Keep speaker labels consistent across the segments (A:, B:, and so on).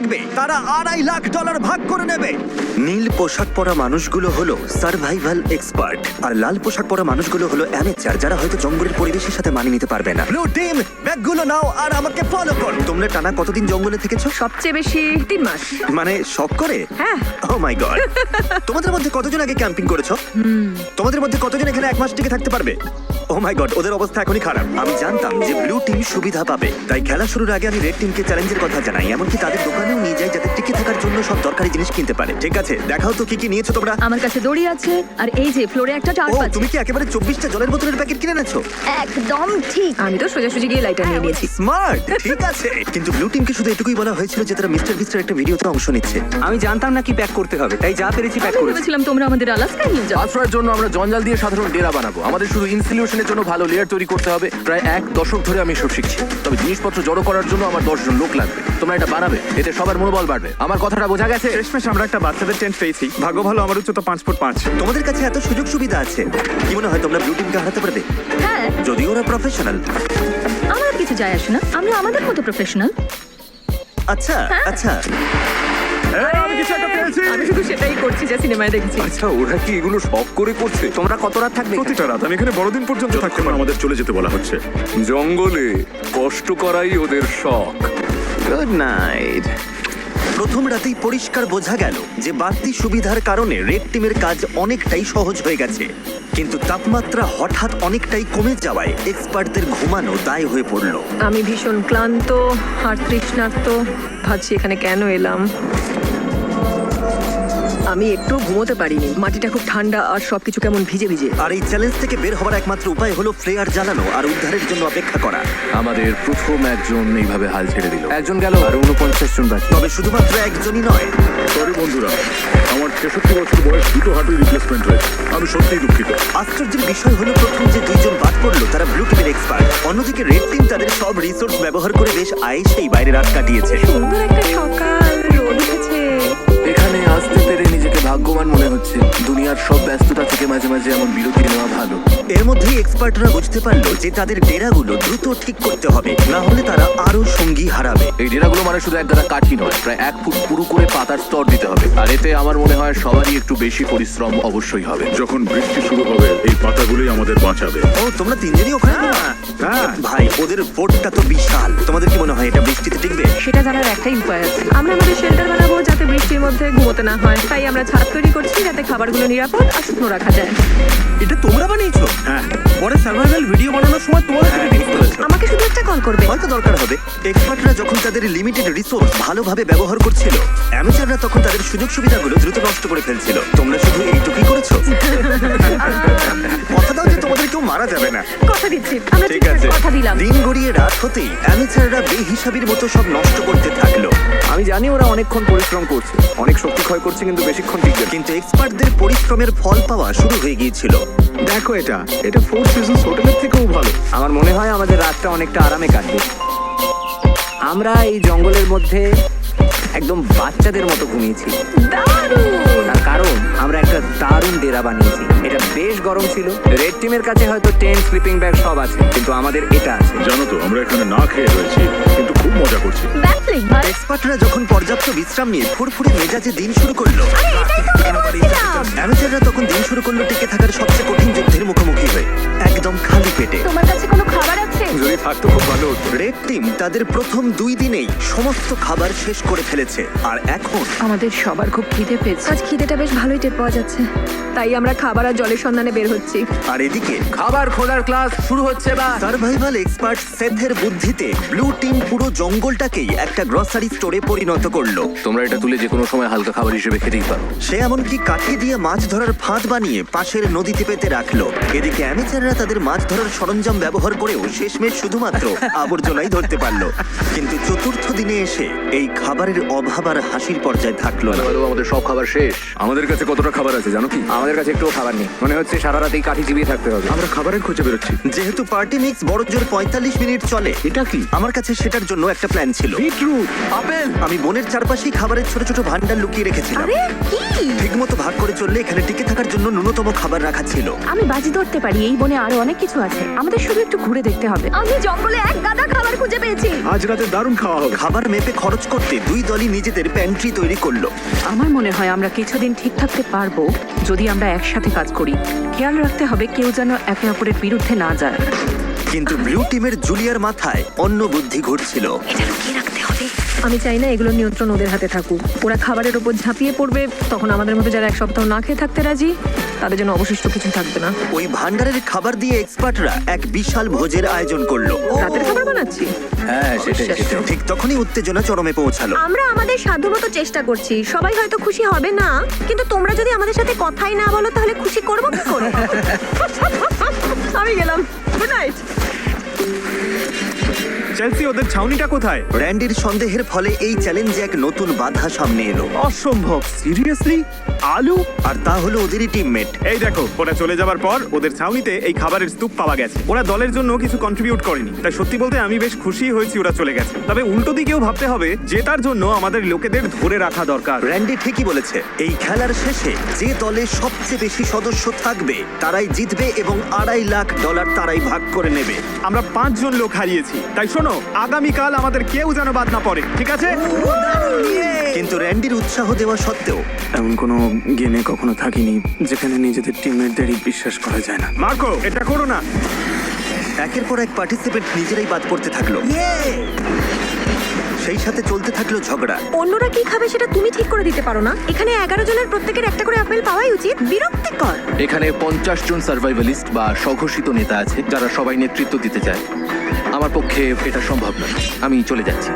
A: থাকবে, তারা $2.5 লাখ ভাগ করে নেবে। নীল পোশাক পরা মানুষগুলো হলো সার্ভাইভাল এক্সপার্ট, আর লাল পোশাক পরা মানুষগুলো হলো অ্যামেচার, যারা হয়তো জঙ্গলের পরিবেশের সাথে মানিয়ে নিতে পারবে না। ব্লু টিম, ব্যাগগুলো নাও আর আমাকে ফলো করো। তোমরা টানা কতদিন জঙ্গলে থেকেছো?
B: সবচেয়ে বেশি 3 মাস।
A: মানে শখ করে?
B: হ্যাঁ।
A: ও মাই গড। তোমাদের মধ্যে কতজন আগে ক্যাম্পিং করেছো? তোমাদের মধ্যে কতজন এখানে 1 মাস টিকে থাকতে পারবে? ও মাই গড, ওদের অবস্থা এখনই খারাপ। আমি জানতাম যে ব্লু টিম সুবিধা পাবে, তাই খেলা শুরুর আগে আমি রেড টিমকে চ্যালেঞ্জের কথা জানাই, এমনকি তাদের দোকানেও নিয়ে যাই যাতে টিকে থাকার জন্য সব দরকারি জিনিস কিনতে পারে। ঠিক আছে, দেখাও তো কি কি নিয়েছো তোমরা।
B: আমার কাছে দড়ি আছে আর এই যে ফ্লোরে একটা
A: ও,
B: টার্প আছে।
A: তুমি কি একেবারে 24টা জলের বোতলের প্যাকেট কিনে এনেছো?
B: একদম ঠিক। আমি তো সোজাসুজি গিয়ে লাইটার নিয়ে নিয়েছি।
A: স্মার্ট, ঠিক আছে। কিন্তু ব্লু টিমকে শুধু এটুকুই বলা হয়েছিল যে তারা মিস্টার বিস্টের একটা ভিডিওতে অংশ নিচ্ছে।
C: আমি জানতাম না কি প্যাক করতে হবে, তাই যা পেরেছি প্যাক
B: আমি
C: করেছি।
B: ভেবেছিলাম তোমরা আমাদের আলাস্কায় নিয়ে যাও।
D: আশ্রয়ের জন্য আমরা জঞ্জাল দিয়ে সাধারণ ডেরা বানাবো। আমাদের শুধু ইনসিলিউশনের জন্য ভালো লেয়ার তৈরি করতে হবে। প্রায় 1 দশক ধরে আমি সব শিখছি, তবে জিনিসপত্র জড়ো করার জন্য আমার 10 জন লোক লাগবে। তোমরা এটা বানাবে, এতে সবার মনোবল বাড়বে। আমার কথাটা বোঝা গেছে?
E: শেষমেশ আমরা একটা বাচ্চাদের টেন্ট পেয়েছি। ভাগ্য ভালো, আমার উচ্চতা 5 ফুট 5।
A: তোমাদের কাছে এত সুযোগ সুবিধা আছে, কি মনে হয় তোমরা ব্লু টিমকে হারাতে পারবে?
B: হ্যাঁ,
A: যদিও ওরা প্রফেশনাল।
B: আমার কিছু যায় আসে না, আমরা আমাদের মতো প্রফেশনাল।
A: আচ্ছা আচ্ছা,
E: আমি কিছু একটা পেয়েছি।
B: আমি শুধু সেটাই করছি যা সিনেমায় দেখেছি।
D: আচ্ছা, ওরা কি এগুলো শখ করে করছে?
C: তোমরা কত রাত থাকবে এখানে?
E: প্রতিটা রাত আমি এখানে বড়দিন পর্যন্ত থাকতে পারবো। আমাদের চলে যেতে বলা হচ্ছে।
D: জঙ্গলে কষ্ট করাই ওদের শখ।
C: Good night.
A: প্রথম রাতেই পরিষ্কার বোঝা গেল যে বাড়তি সুবিধার কারণে রেড টিমের কাজ অনেকটাই সহজ হয়ে গেছে, কিন্তু তাপমাত্রা হঠাৎ অনেকটাই কমে যাওয়ায় এক্সপার্টদের ঘুমানো দায় হয়ে পড়ল।
B: আমি ভীষণ ক্লান্ত আর তৃষ্ণার্ত, ভাবছি এখানে কেন এলাম। আমি একটু ঘুমোতে পারিনি, মাটিটা খুব ঠান্ডা আর সবকিছু কেমন ভিজে ভিজে।
A: আর এই চ্যালেঞ্জ থেকে বের হওয়ার একমাত্র উপায় হলো ফ্লেয়ার জ্বালানো আর উদ্ধারের জন্য অপেক্ষা করা।
D: আমাদের প্রথম একজন এইভাবে হাল ছেড়ে দিল।
C: একজন গেল আর 49 জন বাকি।
A: তবে শুধুমাত্র একজনই নয়।
E: সরি বন্ধুরা, আমার 63 বছর বয়স, 2টো হাঁটুর রিপ্লেসমেন্ট হয়েছে। আমি সত্যিই দুঃখিত।
A: আশ্চর্যের বিষয় হলো প্রথম যে 2 জন বাদ পড়লো তারা ব্লু টিমের এক্সপার্ট। অন্যদিকে রেড টিম তাদের সব রিসোর্স ব্যবহার করে বেশ আয়েসেই বাইরে রাত কাটিয়েছে।
B: সুন্দর একটা সকাল, রোদ উঠেছে।
D: এখানে আসতে পেরে নিজেকে ভাগ্যবান মনে হচ্ছে। দুনিয়ার সব ব্যস্ততা থেকে মাঝে মাঝে এমন বিরতি নেওয়া ভালো।
A: এর মধ্যেই এক্সপার্টরা বুঝতে পারলো যে তাদের ডেরাগুলো দ্রুত ঠিক করতে হবে, না হলে তারা আরো সঙ্গী হারাবে।
D: এই ডেরাগুলো মানে শুধু এক গাদা কাঠি নয়, প্রায় 1 ফুট পুরু করে পাতার স্তর দিতে হবে। আর এতে আমার মনে হয় সবারই একটু বেশি পরিশ্রম অবশ্যই হবে।
E: যখন বৃষ্টি শুরু হবে এই পাতাগুলোই আমাদের বাঁচাবে।
A: ও, তোমরা 3 জনই ওখানে?
E: হ্যাঁ।
A: ভাই, ওদের বোটটা তো বিশাল। তোমাদের কি মনে হয় এটা বৃষ্টিতে টিকবে?
B: সেটা জানার একটাই উপায় আছে। আমরা আমাদের শেল্টার বানাবো যাতে বৃষ্টির মধ্যে ঘুমোতে না হয়। তাই আমরা ছাদ তৈরি করছি যাতে খাবারগুলো নিরাপদ আর শুকনো রাখা যায়।
C: এটা তোমরা বানিয়েছো?
E: হ্যাঁ।
C: পরে সার্ভাইভাল ভিডিও বানানোর সময় তোমরা থেকে ঠিক করেছো।
B: আমাকে শুধু একটা কল করবে।
A: হয়তো দরকার হবে। এক্সপার্টরা যখন তাদের লিমিটেড রিসোর্স ভালোভাবে ব্যবহার করছিল, অ্যামেচাররা তখন তাদের সুযোগ সুবিধাগুলো দ্রুত নষ্ট করে ফেলছিল। তোমরা শুধু এইটুকুই করেছো। কথা দাও যে তোমাদের কেউ মারা যাবে না।
B: কথা দিচ্ছি, আমরা
A: ঠিক
B: ঠিকঠাক
A: আছে।
B: কথা দিলাম।
A: দিন গড়িয়ে রাত হতেই অ্যামেচাররা বেহিসাবির মতো সব নষ্ট করতে থাকলো।
C: আমি জানি ওরা অনেকক্ষণ পরিশ্রম করছে, অনেক শক্তি ক্ষয় করছে, কিন্তু বেশিক্ষণ টিকবে না।
A: কিন্তু এক্সপার্টদের পরিশ্রমের ফল পাওয়া শুরু হয়ে গিয়েছিল।
E: দেখো, এটা 4 সিজনস হোটেলের থেকেও ভালো।
C: আমার মনে হয় আমাদের রাতটা অনেকটা আরামে কাটবে। আমরা এই জঙ্গলের মধ্যে একদম বাচ্চাদের মতো ঘুমিয়েছি।
B: দারুণ।
C: তার কারণ আমরা একটা দারুণ ডেরা বানিয়েছি। এটা বেশ গরম ছিল। রেড টিমের কাছে হয়তো টেন্ট, স্লিপিং ব্যাগ সব আছে, কিন্তু আমাদের এটা আছে।
E: জানো তো, আমরা এখানে না খেয়ে রয়েছি, কিন্তু খুব মজা করছি।
B: ব্যাকফ্লিপ ভাই।
A: এক্সপার্টরা যখন পর্যাপ্ত বিশ্রাম নিয়ে ফুরফুরে মেজাজে দিন শুরু করলো, অ্যামেচাররা তখন দিন শুরু করলো টিকে থাকার সবচেয়ে কঠিন যুদ্ধের মুখোমুখি হয়ে, একদম খালি পেটে।
B: তোমার কাছে কোনো খাবার আছে?
E: যদি থাকতো খুব ভালো হতো।
A: রেড টিম তাদের প্রথম 2 দিনেই সমস্ত খাবার শেষ করে ফেলেছে, আর এখন
B: আমাদের সবার খুব খিদে পেয়েছে। আজ খিদেটা বেশ ভালোই টের পাওয়া যাচ্ছে, তাই আমরা খাবার আর জলের সন্ধানে বের হচ্ছি।
A: আর এদিকে
D: খাবার খোলার ক্লাস শুরু হচ্ছে বা
A: সার্ভাইভাল এক্সপার্ট সেথের বুদ্ধিতে ব্লু টিম পুরো জঙ্গলটাকেই একটা গ্রসারি স্টোরে পরিণত করলো।
D: তোমরা এটা তুলে যে কোনো সময় হালকা খাবার হিসেবে খেতেই পারো।
A: সে এমনকি কাঠি দিয়ে মাছ ধরার ফাঁদ বানিয়ে পাশের নদীতে পেতে রাখলো। এদিকে অ্যামেচাররা তাদের মাছ ধরার সরঞ্জাম ব্যবহার করেও শেষমেশ শুধুমাত্র আবর্জনাই ধরতে পারলো। কিন্তু চতুর্থ দিনে এসে এই খাবারের অভাব আর হাসির পর্যায়ে থাকলো না।
D: ভালো, আমাদের সব খাবার শেষ।
E: আমাদের কাছে কতটা খাবার আছে জানো কি?
C: আমাদের কাছে একটুও খাবার নেই। মনে হচ্ছে সারা রাতেই কাঠি চিবিয়ে থাকতে হবে।
E: আমরা খাবারের খোঁজে বেরোচ্ছি।
A: যেহেতু পার্টি মিক্স বড় জোর 45 মিনিট চলে,
E: এটা কি?
A: আমার কাছে সেটার জন্য একটা প্ল্যান ছিল।
E: বিটরুট।
A: আপেল। আমি বনের চারপাশেই খাবারের ছোট ছোট ভান্ডার লুকিয়ে রেখেছিলাম।
B: আরে কি?
A: ঠিকমতো ভাগ করে চললে এখানে টিকে থাকার জন্য ন্যূনতম খাবার রাখা ছিল।
B: আমি বাজি ধরতে পারি এই বনে আরো অনেক কিছু আছে, আমাদের শুধু একটু ঘুরে দেখতে হবে। আমি আমি জঙ্গলে এক গাদা খাবার খুঁজে পেয়েছি।
E: আজ রাতে দারুণ খাওয়া হবে।
A: খাবার মেপে খরচ করতে দুই দলই নিজেদের প্যান্ট্রি তৈরি করলো।
B: আমার মনে হয় আমরা কিছুদিন ঠিক থাকতে পারবো যদি আমরা একসাথে কাজ করি। খেয়াল রাখতে হবে কেউ যেন একে অপরের বিরুদ্ধে না যায়।
A: কিন্তু ব্লু টিমের জুলিয়ার মাথায় অন্য বুদ্ধি ঘুরছিল।
B: আমি চাই না এগুলো নিয়ন্ত্রণ ওদের হাতে থাকুক। ওরা খাবারের উপর ঝাঁপিয়ে পড়বে, তখন আমাদের মধ্যে যারা এক সপ্তাহ না খেয়ে থাকতে রাজি তাদের জন্য অবশিষ্ট কিছু থাকবে না।
A: ওই ভান্ডারের খাবার দিয়ে এক্সপার্টরা এক বিশাল ভোজের আয়োজন করলো।
B: রাতের খাবার বানাচ্ছি।
D: হ্যাঁ সেটাই সেটাই।
A: ঠিক তখনই উত্তেজনা চরমে পৌঁছালো।
F: আমরা আমাদের সাধ্যমতো চেষ্টা করছি। সবাই হয়তো খুশি হবে না, কিন্তু তোমরা যদি আমাদের সাথে কথাই না বলো তাহলে খুশি করবো কি করে?
B: আমি গেলাম, গুড নাইট।
G: চেলসি, ওদের ছাউনিটা কোথায়?
A: র্যান্ডির সন্দেহের ফলে এই চ্যালেঞ্জে এক নতুন বাধা সামনে এলো।
G: অসম্ভব, সিরিয়াসলি? আলু?
A: আর তা হলো ওদেরই টিমমেট।
G: এই দেখো, ওরা চলে যাবার পর ওদের ছাউনিতে এই খাবারের স্তূপ পাওয়া গেছে। ওরা দলের জন্য কিছু কন্ট্রিবিউট করেনি, তাই সত্যি বলতে আমি বেশ খুশি হয়েছি ওরা চলে গেছে। তবে উল্টো দিকেও ভাবতে হবে, জেতার জন্য আমাদের লোকেদের ধরে রাখা দরকার।
A: র্যান্ডি ঠিকই বলেছে। এই খেলার শেষে যে দলে সবচেয়ে বেশি সদস্য থাকবে তারাই জিতবে এবং $2.5 লাখ তারাই ভাগ করে নেবে।
G: আমরা 5 জন লোক হারিয়েছি, তাই শোনো, আগামীকাল আমাদের কেউ যেন বাদ না পড়ে, ঠিক আছে?
A: কিন্তু র্যান্ডির উৎসাহ দেওয়া সত্ত্বেও
H: এমন কোনো গেমে কখনো থাকিনি যেখানে নিজেদের টিমমেটদেরই বিশ্বাস করা যায় না।
G: মার্কো, এটা করো না।
A: একের পর এক পার্টিসিপেন্ট নিজেরাই বাদ পড়তে থাকলো। সেই সাথে চলতে থাকলো ঝগড়া।
F: অন্যরা কি খাবে সেটা তুমি ঠিক করে দিতে পারো না? এখানে 11 জনের প্রত্যেকের একটা করে আপেল পাওয়াই উচিত। বিরক্তিকর।
D: এখানে 50 জন সার্ভাইভালিস্ট বা স্বঘোষিত নেতা আছে যারা সবাই নেতৃত্ব দিতে চায়। আমার পক্ষে এটা সম্ভব না, আমি চলে যাচ্ছি।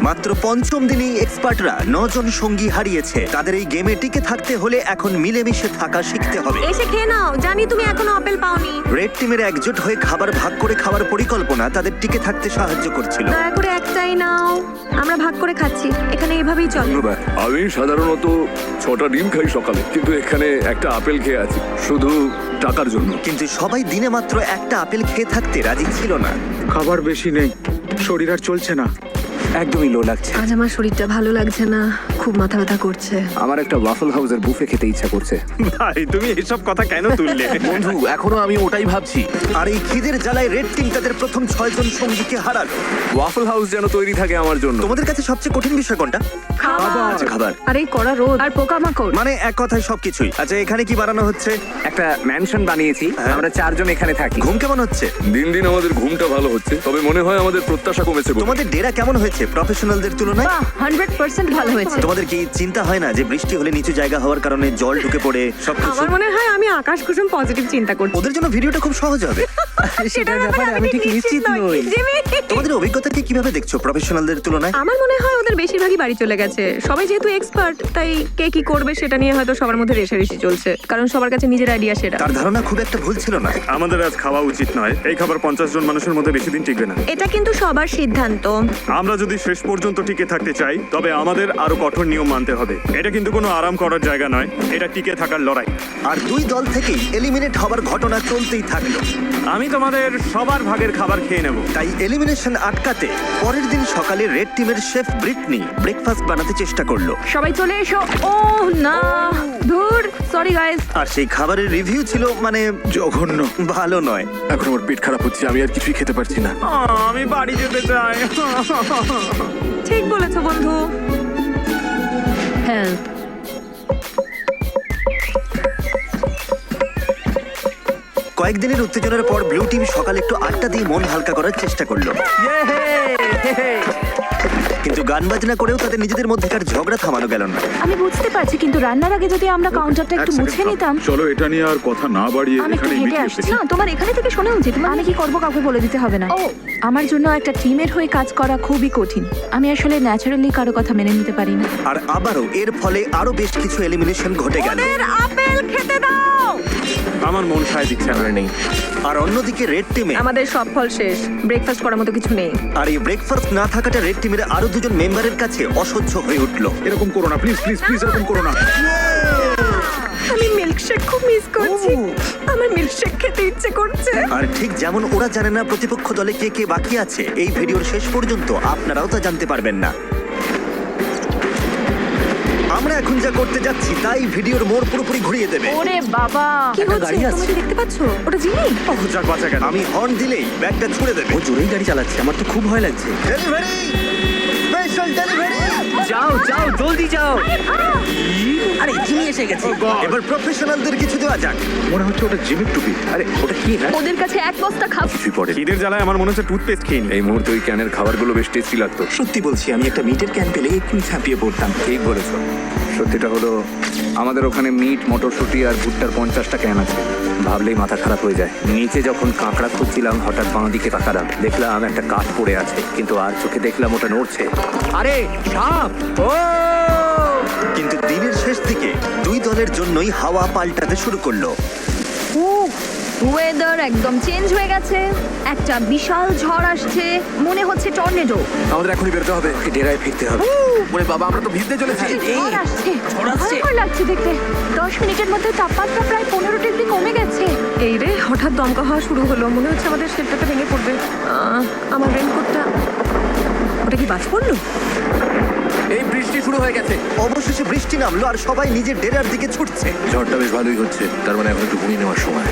A: মাত্র 5ম দিনেই এক্সপার্টরা 9 জন সঙ্গী হারিয়েছে। তাদের এই গেমে টিকে থাকতে হলে এখন মিলেমিশে থাকা শিখতে হবে।
F: এসে খেয়ে নাও, জানি তুমি এখনো আপেল পাওনি।
A: রেড টিমের একজোট হয়ে খাবার ভাগ করে খাওয়ার পরিকল্পনা তাদের টিকে থাকতে সাহায্য করছিল।
F: দয়া করে একটাই নাও, আমরা ভাগ করে খাচ্ছি। এখানে এভাবেই চলে।
E: আমি সাধারণত 6টা ডিম খাই সকালে, কিন্তু এখানে একটা আপেল খেয়ে আছি শুধু টাকার জন্য।
A: কিন্তু সবাই দিনে মাত্র একটা আপেল খেয়ে থাকতে রাজি ছিল না।
H: খাবার বেশি নেই, শরীর আর চলছে না, একদমই লো লাগছে।
B: আজ আমার শরীরটা ভালো লাগছে না, খুব মাথা ব্যথা করছে।
C: আমার একটা ওয়াফল হাউসের বুফে খেতে ইচ্ছা করছে।
G: ভাই, তুমি এসব কথা কেন তুললে?
D: বন্ধু, এখনো আমি ওটাই ভাবছি।
A: আর এই খিদের জ্বালায় রেড টিম তাদের প্রথম 6 জন সঙ্গীকে হারালো।
H: ওয়াফল হাউস যেন তৈরি থাকে আমার জন্য।
A: তোমাদের কাছে সবচেয়ে কঠিন বিষয় কোনটা? আচ্ছা, খাবার।
B: আর এই কড়া রোদ আর পোকামাকড়।
A: মানে এক কথায় সবকিছুই। আচ্ছা, এখানে কি বানানো হচ্ছে?
C: একটা ম্যানশন বানিয়েছি, আমরা 4 জন এখানে থাকি।
A: ঘুম কেমন হচ্ছে?
E: দিন দিন আমাদের ঘুমটা ভালো হচ্ছে, তবে মনে হয় আমাদের প্রত্যাশা কমেছে বলে।
A: তোমাদের ডেরা কেমন হয়েছে প্রফেশনালদের তুলনায়?
B: বাহ, 100% ভালো হয়েছে।
A: তোমাদের কি চিন্তা হয় না যে বৃষ্টি হলে নিচু জায়গা হওয়ার কারণে জল ঢুকে পড়ে সবকিছু?
B: আমার মনে হয় আমি আকাশ কুসুম পজিটিভ চিন্তা করছি।
A: ওদের জন্য ভিডিওটা খুব সহজ হবে।
B: সেটার ব্যাপারে আমি ঠিক নিশ্চিত নই। জিমি,
A: তোমাদের অভিজ্ঞতাকে কিভাবে দেখছো প্রফেশনালদের তুলনায়?
B: আমার মনে হয় ওদের বেশিরভাগই বাড়ি চলে গেছে। সবাই যেহেতু এক্সপার্ট, তাই কে কি করবে সেটা নিয়ে হয়তো সবার মধ্যে রেষারেষি চলছে, কারণ সবার কাছে নিজের আইডিয়া সেটা।
A: তার ধারণা খুব একটা ভুল ছিল না।
G: আমাদের আজ খাওয়া উচিত নয়। এই খাবার 50 জন মানুষের মধ্যে বেশি দিন টিকবে না।
F: এটা কিন্তু সবার সিদ্ধান্ত।
G: আমরা যদি শেষ পর্যন্ত টিকে থাকতে চাই, তবে আমাদের আরো কঠোর নিয়ম মানতে হবে। এটা কিন্তু কোনো আরাম করার জায়গা নয়, এটা টিকে থাকার লড়াই।
A: আর দুই দল থেকেই এলিমিনেট হবার ঘটনা চলতেই থাকলো।
G: আমি তোমাদের সবার ভাগের খাবার খেয়ে নেব।
A: তাই এলিমিনেশন আটকাতে পরের দিন সকালে রেড টিমের শেফ ব্রিটনি ব্রেকফাস্ট বানাতে চেষ্টা করলো।
B: সবাই চলে এসো। ও না, ধুর, সরি গাইস।
A: আর সেই খাবারের রিভিউ ছিল মানে
H: জঘন্য।
A: ভালো নয়।
H: এখন আমার পেট খারাপ হচ্ছে, আমি আর কিছুই খেতে পারছি না।
G: আমি বাড়ি যেতে চাই।
B: ঠিক বলেছো বন্ধু। হেল্প।
A: কয়েকদিনের উত্তেজনার পর ব্লু টিম সকালে একটু আড্ডা দিয়ে মন হালকা করার চেষ্টা করলো। কিন্তু গান বাজনা করেও তাদের নিজেদের মধ্যেকার ঝগড়া থামানো গেল না।
I: আমি বুঝতে পারছি, কিন্তু রান্নার আগে যদি আমরা কাউন্টারটা একটু মুছে নিতাম।
E: চলো এটা নিয়ে আর কথা না বাড়িয়ে
I: আমি একটু
E: এখানে
I: হেঁটে
E: মিটিয়ে
I: আসছি।
E: ফেলি।
I: না, তোমার এখানে থেকে শোনা উচিত। আমি কি করবো কাউকে বলে দিতে হবে না। ও, আমার জন্য একটা টিমের হয়ে কাজ করা খুবই কঠিন। আমি আসলে ন্যাচারালি কারো কথা মেনে নিতে পারি না।
A: আর আবারও এর ফলে আরো বেশ কিছু এলিমিনেশন ঘটে গেল।
F: আপেল খেতে দাও।
G: আমার মন সায় দিচ্ছে না।
D: নেই।
A: আর অন্যদিকে রেড টিমে
B: আমাদের সব ফল শেষ, ব্রেকফাস্ট করার মতো কিছু নেই।
A: আর এই ব্রেকফাস্ট না থাকাটা রেড টিমের আরো 2 জন মেম্বারের কাছে অসহ্য হয়ে উঠলো।
E: এরকম করো না, প্লিজ প্লিজ প্লিজ, এরকম করো না।
B: আমি মিল্কশেক খুব মিস করছি। আমার মিল্কশেক খেতে ইচ্ছে করছে।
A: আর ঠিক যেমন ওরা জানে না প্রতিপক্ষ দলে কে কে বাকি আছে, এই ভিডিওর শেষ পর্যন্ত আপনারাও তা জানতে পারবেন না। আমরা এখন যা করতে যাচ্ছি তাই ভিডিওর মোড় পুরোপুরি ঘুরিয়ে দেবে।
I: ওরে বাবা,
B: কি হচ্ছে তুমি কি দেখতে পাচ্ছো ওটা জিমি?
G: ওহ, যাক বাঁচা গেল।
A: আমি হর্ন দিলেই ব্যাগটা ছুড়ে দেবে।
C: ও জোরেই গাড়ি চালাচ্ছে, আমার তো খুব ভয় লাগছে।
A: Delivery, special delivery.
C: যাও যাও, জলদি যাও। আরে জিমি এসে গেছে।
A: এবার প্রফেশনালদের কিছু দেওয়া যাক।
E: মনে হচ্ছে ওটা জিমের টুপি।
C: আরে ওটা কি? হ্যাঁ
I: ওদের কাছে এক বস্তা খাবার।
E: কিছুই পড়ে
G: খিদের জ্বালায় আমার মনে হচ্ছে টুথপেস্ট খেয়ে নি।
E: এই মুহূর্তে ওই ক্যানের খাবারগুলো বেশ টেস্টি লাগতো।
H: সত্যি বলছি, আমি একটা মিটের ক্যান পেলে এক্ষুনি ছাপিয়ে পড়তাম।
E: ঠিক বলেছো। সত্যিটা হলো আমাদের ওখানে মিট, মটরশুঁটি আর ভুট্টার 50টা ক্যান আছে। ভাবলেই মাথা খারাপ হয়ে যায়। নিচে যখন কাঁকড়া খুঁজছিলাম হঠাৎ বাঁ দিকে তাকালাম, দেখলাম একটা কাঠ পড়ে আছে, কিন্তু আর চোখে দেখলাম ওটা নড়ছে।
C: আরে সাপ! ও
A: কিন্তু দিনের শেষ দিকে দুই দলের জন্যই হাওয়া পাল্টাতে শুরু করলো।
I: ওয়েদার একদম চেঞ্জ হয়ে গেছে, একটা বিশাল ঝড় আসছে, মনে হচ্ছে টর্নেডো।
D: আমাদের এখনই বেরোতে হবে।
C: ডেরায় ফিরতে হবে।
D: ওরে বাবা, আমরা তো ভিজতে চলেছি।
I: ঝড় আসছে, ভয়ঙ্কর লাগছে দেখতে। 10 মিনিটের মধ্যে তাপমাত্রা প্রায় 15 ডিগ্রি কমে গেছে।
B: এই রে, হঠাৎ দমকা হওয়া শুরু হলো, মনে হচ্ছে আমাদের শেল্টারটা ভেঙে পড়বে। আমার রেনকোটটা, ওটা কি বাজ পড়লো?
D: এই বৃষ্টি শুরু হয়ে গেছে।
A: অবশেষে বৃষ্টি নামলো আর সবাই নিজের ডেরার দিকে ছুটছে।
D: ঝড়টা বেশ ভালোই হচ্ছে, তার মানে এখন একটু ঘুমিয়ে নেওয়ার সময়।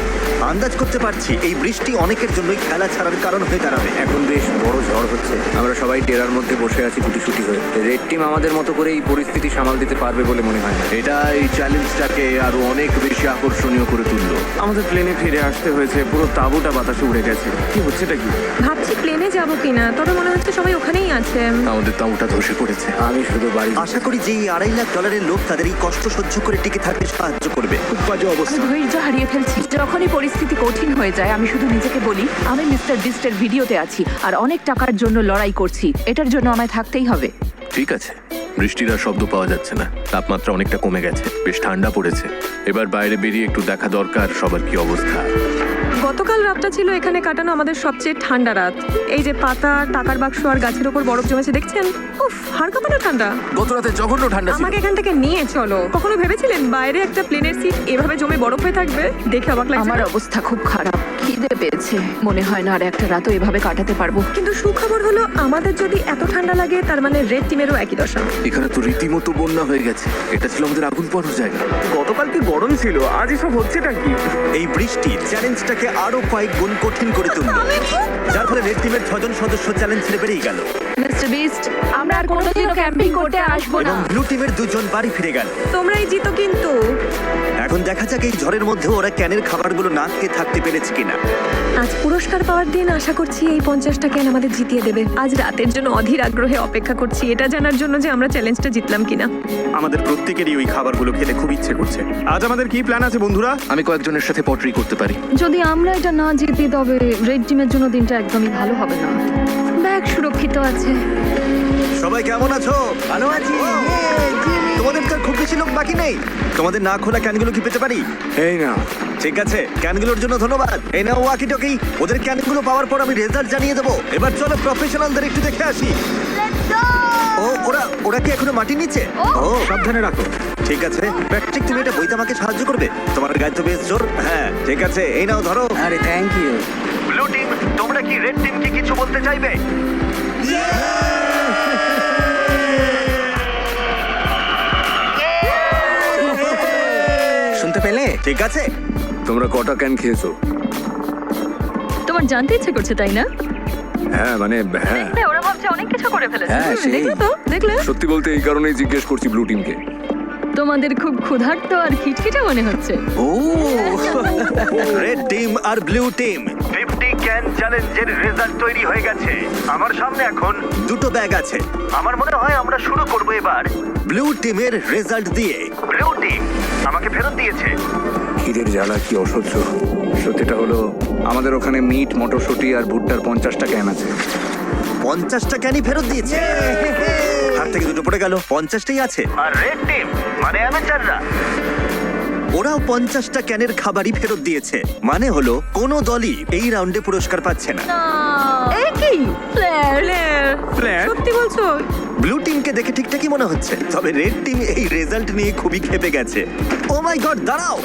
A: আন্দাজ করতে পারছি এই বৃষ্টি অনেকের জন্যই খেলা ছাড়ার কারণ হয়ে দাঁড়াবে।
C: এখন বেশ বড় ঝড় হচ্ছে। আমরা সবাই ডেরার মধ্যে বসে আছি গুটিসুটি হয়ে। রেড টিম আমাদের মতো করে এই পরিস্থিতি সামাল দিতে পারবে বলে মনে হয় না।
D: এটা এই চ্যালেঞ্জটাকে আরো অনেক বেশি আকর্ষণীয় করে তুললো।
G: আমাদের প্লেনে ফিরে আসতে হয়েছে, পুরো তাঁবুটা বাতাসে উড়ে গেছে। কি হচ্ছেটা কি?
B: ভাবছি প্লেনে যাবো কিনা, তবে মনে হচ্ছে সবাই ওখানেই আছে।
D: আমাদের তাঁবুটা ধসে পড়েছে।
C: আমি শুধু বাড়ি
A: আশা করি যে এই $2.5 লাখ লোক তাদের এই কষ্ট সহ্য করে টিকে থাকতে সাহায্য করবে। খুব বাজে
I: আমি
A: অবস্থা।
I: ধৈর্য হারিয়ে ফেলছি। যখনই পরিস্থিতি কঠিন হয়ে যায় আমি শুধু নিজেকে বলি আমি মিস্টার বিস্টের ভিডিওতে আছি আর অনেক টাকার জন্য লড়াই করছি, এটার জন্য আমায় থাকতেই হবে।
D: ঠিক আছে, বৃষ্টির আর শব্দ পাওয়া যাচ্ছে না, তাপমাত্রা অনেকটা কমে গেছে, বেশ ঠান্ডা পড়েছে। এবার বাইরে বেরিয়ে একটু দেখা দরকার সবার কি অবস্থা।
B: গতকাল রাতটা ছিল এখানে কাটানো আমাদের সবচেয়ে ঠান্ডা রাত। এই যে পাতা, টাকার বাক্স আর গাছের ওপর বরফ জমেছে দেখছেন? উফ, হাড় কাঁপানো ঠান্ডা।
D: গত রাতে জঘন্য ঠান্ডা ছিল।
B: আমাকে এখান থেকে নিয়ে চলো। কখনো ভেবেছিলেন বাইরে একটা প্লেনের সিট এভাবে জমে বরফ হয়ে থাকবে? দেখে অবাক লাগছে
I: আমার
B: না?
I: অবস্থা খুব খারাপ, খিদে পেয়েছে, মনে হয় না আর একটা রাতও এভাবে কাটাতে পারবো।
B: কিন্তু সুখবর হলো আমাদের যদি এত ঠান্ডা লাগে তার মানে রেড টিমেরও একই দশা।
D: এখানে তো রীতিমতো বন্যা হয়ে গেছে। এটা ছিল আমাদের আগুন পোড়ানোর জায়গা।
G: গতকাল কি গরম ছিল, আজ এসব হচ্ছেটা কি?
A: এই বৃষ্টি চ্যালেঞ্জটাকে আরো কয়েক গুণ কঠিন করে তুললো, যার ফলে রেড টিমের 6 জন সদস্য চ্যালেঞ্জ ছেড়ে বেরিয়ে গেল
I: মিস্টার বিস্ট, আমরা আর কোনোদিনও ক্যাম্পিং করতে আসবো না।
A: এবং ব্লু টিমের 2 জন বাড়ি ফিরে গেল।
B: তোমরাই জিতো কিন্তু।
A: এখন দেখা যাক এই ঝড়ের মধ্যে ওরা ক্যানের খাবারগুলো না খেয়ে থাকতে পেরেছে কিনা।
B: আজ পুরস্কার পাওয়ার দিন, আশা করছি এই 50টা ক্যান আমাদের জিতিয়ে দেবে। আজ রাতের জন্য অধীর আগ্রহে অপেক্ষা করছি, এটা জানার জন্য যে আমরা চ্যালেঞ্জটা জিতলাম কিনা।
G: আমাদের প্রত্যেকেরই ওই খাবারগুলো খেতে খুব ইচ্ছে করছে। আজ আমাদের কি প্ল্যান আছে বন্ধুরা?
D: আমি কয়েকজনের সাথে পটরি করতে পারি।
I: যদি আমরা এটা না জিতি তবে রেড টিমের জন্য দিনটা একদমই ভালো হবে না। ব্যাগ সুরক্ষিত আছে।
A: সবাই কেমন আছো?
C: ভালো আছি।
A: তোমাদের তো আর খুব বেশি লোক বাকি নেই। তোমাদের না খোলা ক্যানগুলো কি পেতে পারি?
E: এই না,
A: ঠিক আছে, ক্যানগুলোর জন্য ধন্যবাদ। এই নাও ওয়াকি টকি। ওদের ক্যানগুলো পাওয়ার পর আমি রেজাল্ট জানিয়ে দেবো। এবার চলো প্রফেশনালদের একটু দেখে আসি। ও ওরা কি এখনো মাটি নিচে? ও
G: সাবধানে রাখো।
A: ঠিক আছে, প্যাট্রিক তুমি এটা বইতে আমাকে সাহায্য করবে? তোমার গায়ে তো বেশ জোর। হ্যাঁ ঠিক আছে, এই নাও ধরো।
C: আরে থ্যাংক ইউ।
A: ব্লু টিম, তোমরা কি রেড টিমকে কিছু বলতে চাইবে?
C: শুনতে পেলে?
A: ঠিক আছে,
E: তোমরা কটা ক্যান খেয়েছো?
I: তোমার জানতে ইচ্ছে করছে তাই না?
E: হ্যাঁ মানে হ্যাঁ,
I: ওরা ভাবছে অনেক কিছু করে ফেলেছে।
C: হ্যাঁ সেই।
B: দেখলে তো, দেখলে?
E: সত্যি বলতে এই কারণেই জিজ্ঞেস করছি ব্লু টিমকে।
I: তোমাদের খুব ক্ষুধার্ত আর খিটখিটে মনে হচ্ছে।
C: ও
A: রেড টিম আর ব্লু টিম 50 ক্যান চ্যালেঞ্জের রেজাল্ট তৈরি হয়ে গেছে। আমার সামনে এখন 2টো ব্যাগ আছে। আমার মনে হয় আমরা শুরু করব এবার ব্লু টিমের রেজাল্ট দিয়ে। ব্লু টিম আমাকে ফেরত দিয়েছে।
E: খিদের জ্বালা কি অসহ্য। সত্যিটা হলো আমাদের ওখানে মিট, মটরশুঁটি আর ভুট্টার 50টা ক্যান আছে।
A: 50টা ক্যানই ফেরত দিয়েছে। হাত থেকে 2টো পড়ে গেল, 50টাই আছে। আর রেড টিম মানে অ্যামেচাররা, ওরাও 50টা ক্যানের খাবারই ফেরত দিয়েছে। মানে হলো কোনো দলই এই রাউন্ডে পুরস্কার পাচ্ছে না।
I: এই কি প্লেয়ার?
G: প্ল্যান?
B: সত্যি বলছো?
A: ব্লু টিমকে দেখে ঠিকঠাকই মনে হচ্ছে, তবে রেড টিম এই রেজাল্ট নিয়ে খুবই ক্ষেপে গেছে। ও মাই গড, দাঁড়াও,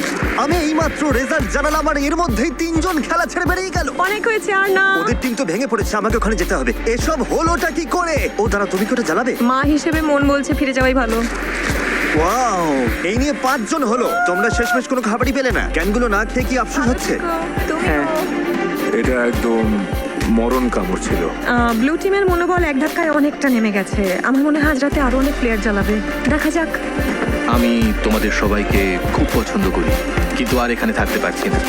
A: আমি এইমাত্র রেজাল্ট জানালাম আর এর মধ্যেই 3 জন খেলা ছেড়ে বেরিয়ে গেল।
B: অনেক হয়েছে, আর না।
A: ওদের টিম তো ভেঙে পড়েছে, আমাকে ওখানে যেতে হবে। এসব হলোটা কি করে? ও দাঁড়া, তুমি কি ওটা জ্বালাবে?
B: মা হিসেবে মন বলছে ফিরে যাওয়াই ভালো।
A: ওয়াও, এই নিয়ে 5 জন হলো। তোমরা শেষমেশ কোনো খাবারই পেলে না। ক্যানগুলো না খেয়ে কি আফসোস হচ্ছে?
C: হ্যাঁ
E: এটা একদম মরণ কামড় ছিল।
B: ব্লু টিমের মনোবল এক ধাক্কায় অনেকটা নেমে গেছে। আমার মনে হয় আজ রাতে আরো অনেক প্লেয়ার জ্বালাবে। দেখা যাক।
D: আমি তোমাদের সবাইকে খুব পছন্দ করি, কিন্তু আর এখানে থাকতে পারছি না।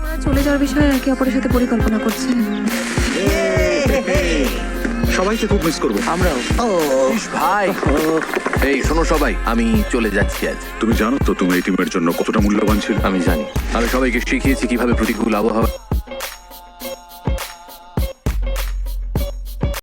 B: ওরা চলে যাওয়ার বিষয়ে একে অপরের সাথে পরিকল্পনা করছে।
H: সবাইকে খুব মিস করবো।
D: আমরাও। ইস, ভাই এই শোনো সবাই, আমি চলে যাচ্ছি আজ।
J: তুমি জানো তো তুমি এই টিমের জন্য কতটা মূল্যবান ছিল।
D: আমি জানি, আমি সবাইকে শিখিয়েছি কিভাবে প্রতিকূল আবহাওয়া